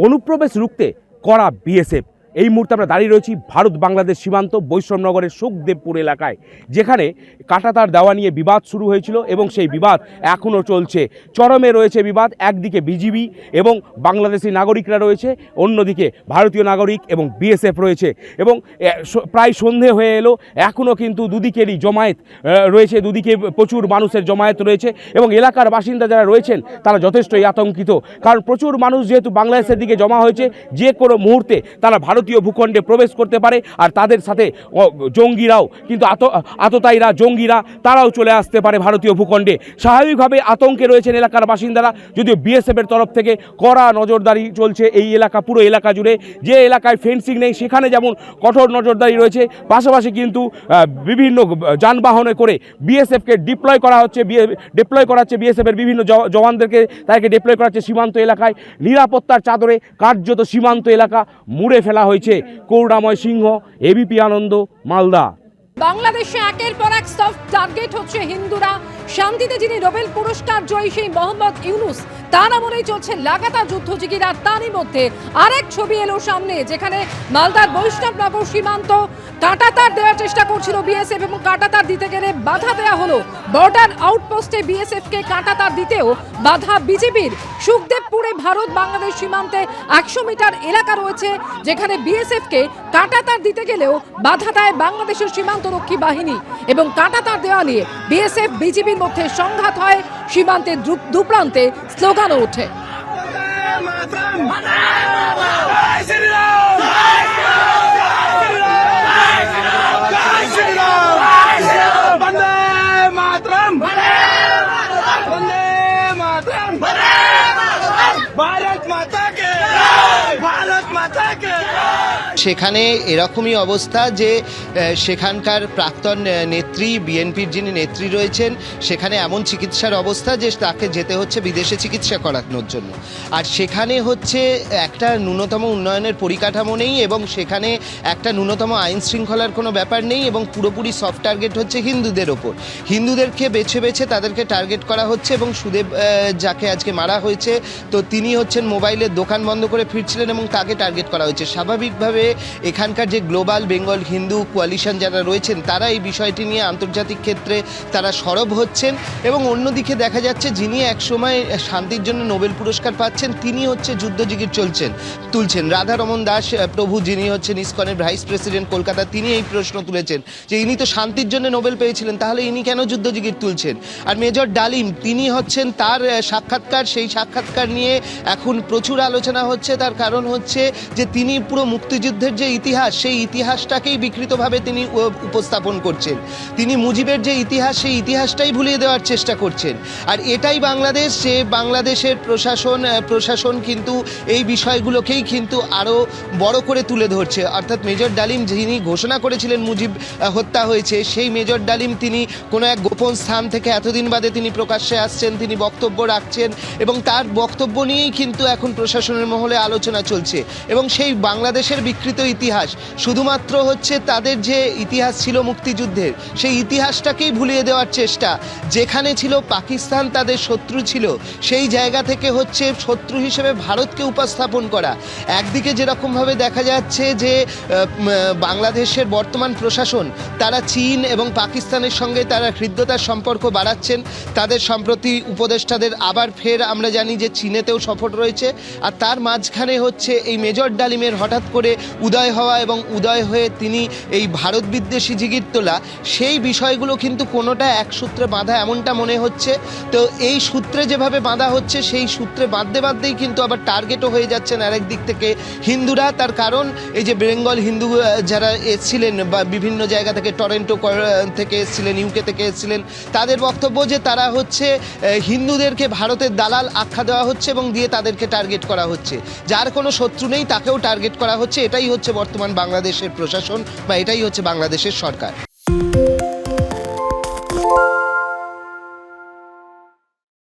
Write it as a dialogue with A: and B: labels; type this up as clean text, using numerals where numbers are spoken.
A: অনুপ্রবেশ রুখতে করা বিএসএফ। এই মুহূর্তে আমরা দাঁড়িয়ে রয়েছি ভারত বাংলাদেশ সীমান্ত বৈষ্ণবনগরের সুখদেবপুর এলাকায়, যেখানে কাঁটাতার দেওয়া নিয়ে বিবাদ শুরু হয়েছিল এবং সেই বিবাদ এখনও চলছে। চরমে রয়েছে বিবাদ, একদিকে বিজিবি এবং বাংলাদেশি নাগরিকরা রয়েছে, অন্যদিকে ভারতীয় নাগরিক এবং বিএসএফ রয়েছে এবং প্রায় সন্ধে হয়ে এলো, এখনও কিন্তু দুদিকেরই জমায়েত রয়েছে, দুদিকে প্রচুর মানুষের জমায়েত রয়েছে এবং এলাকার বাসিন্দা যারা রয়েছেন তারা যথেষ্টই আতঙ্কিত, কারণ প্রচুর মানুষ যেহেতু বাংলাদেশের দিকে জমা হয়েছে, যে কোনো মুহূর্তে তারা ভারতীয় ভূখণ্ডে প্রবেশ করতে পারে আর তাদের সাথে জঙ্গিরাও কিন্তু আততায়ীরা জঙ্গিরা তারাও চলে আসতে পারে ভারতীয় ভূখণ্ডে। স্বাভাবিকভাবে আতঙ্কে রয়েছেন এলাকার বাসিন্দারা, যদিও বিএসএফের তরফ থেকে কড়া নজরদারি চলছে এই এলাকা, পুরো এলাকা জুড়ে। যে এলাকায় ফেন্সিং নেই সেখানে যেমন কঠোর নজরদারি রয়েছে, পাশাপাশি কিন্তু বিভিন্ন যানবাহনে করে বিএসএফকে ডিপ্লয় করা হচ্ছে, বিএসএফের বিভিন্ন জওয়ানদেরকে তাদেরকে ডিপ্লয় করা হচ্ছে সীমান্ত এলাকায়। নিরাপত্তার চাদরে কার্যত সীমান্ত এলাকা মুড়ে ফেলা হয়েছে। করুণাময় সিংহ, এবিপি আনন্দ, মালদা।
B: বাংলাদেশে একের পর এক সফট টার্গেট হচ্ছে হিন্দুরা। শান্তিতে যিনি নোবেল পুরস্কার জয়ী সেই মোহাম্মদ ইউনুস, তার আমলেই চলছে লাগাতার যুদ্ধজীবীরা। তারই মধ্যে আরেক ছবি এলো সামনে, যেখানে মালদার বৈষ্ণবনগর সীমান্ত কাঁটাতার দেওয়ার চেষ্টা করছিল বিএসএফ এবং কাঁটাতার দিতে গেলে বাধা দেওয়া হলো। বর্ডার আউটপোস্টে বিএসএফকে কাঁটাতার দিতেও বাধা বিজেপির। সুখদেবপুরে ভারত বাংলাদেশ সীমান্তে 100 মিটার এলাকা রয়েছে, যেখানে বিএসএফকে কাঁটাতার দিতে গেলেও বাধা দেয় বাংলাদেশের সীমান্তরক্ষী বাহিনী এবং কাঁটাতার দেওয়া নিয়ে বিএসএফ বিজেপির মধ্যে সংঘাত হয়। সীমান্তের দুপ্রান্তে স্লোগানও ওঠে।
C: সেখানে এরকমই অবস্থা যে সেখানকার প্রাক্তন নেত্রী, বিএনপির যিনি নেত্রী রয়েছেন, সেখানে এমন চিকিৎসার অবস্থা যে তাকে যেতে হচ্ছে বিদেশে চিকিৎসা করানোর জন্য। আর সেখানে হচ্ছে একটা ন্যূনতম উন্নয়নের পরিকাঠামো নেই এবং সেখানে একটা ন্যূনতম আইন শৃঙ্খলার কোনো ব্যাপার নেই এবং পুরোপুরি সফট টার্গেট হচ্ছে হিন্দুদের ওপর। হিন্দুদেরকে বেছে বেছে তাদেরকে টার্গেট করা হচ্ছে এবং সুদেব যাকে আজকে মারা হয়েছে, তো তিনি হচ্ছেন মোবাইলের দোকান বন্ধ করে ফিরছিলেন এবং তাকে টার্গেট করা হয়েছে। স্বাভাবিকভাবে এখানকার যে গ্লোবাল বেঙ্গল হিন্দু কোয়ালিশন যারা রয়েছেন, তারা এই বিষয়টি নিয়ে আন্তর্জাতিক ক্ষেত্রে তারা সরব হচ্ছেন এবং অন্যদিকে দেখা যাচ্ছে যিনি একসময় শান্তির জন্য নোবেল পুরস্কার পাচ্ছেন, তিনি হচ্ছে যুদ্ধজিগির তুলছেন। রাধারমন দাস প্রভু, যিনি হচ্ছেন ইসকনের ভাইস প্রেসিডেন্ট কলকাতা, তিনি এই প্রশ্ন তুলেছেন যে ইনি তো শান্তির জন্য নোবেল পেয়েছিলেন, তাহলে ইনি কেন যুদ্ধজিগির তুলছেন? আর মেজর ডালিম, তিনি হচ্ছেন তার সাক্ষাৎকার, সেই সাক্ষাৎকার নিয়ে এখন প্রচুর আলোচনা হচ্ছে। তার কারণ হচ্ছে যে তিনি পুরো মুক্তিযুদ্ধের যে ইতিহাস, সেই ইতিহাসটাকেই বিকৃতভাবে তিনি উপস্থাপন করছেন। তিনি মুজিবের যে ইতিহাস, সেই ইতিহাসটাই ভুলিয়ে দেওয়ার চেষ্টা করছেন। আর এটাই বাংলাদেশ, যে বাংলাদেশের প্রশাসন কিন্তু এই বিষয়গুলোকেই কিন্তু আরও বড় করে তুলে ধরছে। অর্থাৎ মেজর ডালিম, যিনি ঘোষণা করেছিলেন মুজিব হত্যা হয়েছে, সেই মেজর ডালিম তিনি কোনো এক গোপন স্থান থেকে এতদিন বাদে তিনি প্রকাশ্যে আসছেন, তিনি বক্তব্য রাখছেন এবং তার বক্তব্য নিয়েই কিন্তু এখন প্রশাসনের মহলে আলোচনা চলছে। এবং সেই বাংলাদেশের বিকৃত ইতিহাস, শুধুমাত্র হচ্ছে তাদের যে ইতিহাস ছিল মুক্তিযুদ্ধের, সেই ইতিহাসটাকেই ভুলিয়ে দেওয়ার চেষ্টা। যেখানে ছিল পাকিস্তান তাদের শত্রু ছিল, সেই জায়গা থেকে হচ্ছে শত্রু হিসেবে ভারতকে উপস্থাপন করা। একদিকে যেরকমভাবে দেখা যাচ্ছে যে বাংলাদেশের বর্তমান প্রশাসন, তারা চীন এবং পাকিস্তানের সঙ্গে তারা হৃদ্যতার সম্পর্ক বাড়াচ্ছেন। তাদের সম্প্রতি উপদেষ্টাদের আবার ফের আমরা জানি যে চীনেতেও সফর রয়েছে। আর তার মাঝখানে হচ্ছে এই মেজর ডালিমের হঠাৎ করে উদয় হওয়া এবং উদয় হয়ে তিনি এই ভারত বিদ্বেষী জিগির তোলা, সেই বিষয়গুলো কিন্তু কোনোটা এক সূত্রে বাঁধা এমনটা মনে হচ্ছে। তো এই সূত্রে যেভাবে বাঁধা হচ্ছে, সেই সূত্রে বাঁধতেই কিন্তু আবার টার্গেটও হয়ে যাচ্ছেন আরেক দিক থেকে হিন্দুরা। তার কারণ এই যে বেঙ্গল হিন্দু যারা এসেছিলেন বা বিভিন্ন জায়গা থেকে, টরেন্টো থেকে এসেছিলেন, ইউকে থেকে এসেছিলেন, তাদের বক্তব্য যে তারা হচ্ছে হিন্দুদেরকে ভারতের দালাল আখ্যা দেওয়া হচ্ছে এবং দিয়ে তাদেরকে টার্গেট করা হচ্ছে। যার কোনো শত্রু নেই তাকেও টার্গেট করা হচ্ছে। এটাই হচ্ছে বর্তমান বাংলাদেশের প্রশাসন বা এটাই হচ্ছে বাংলাদেশের সরকার।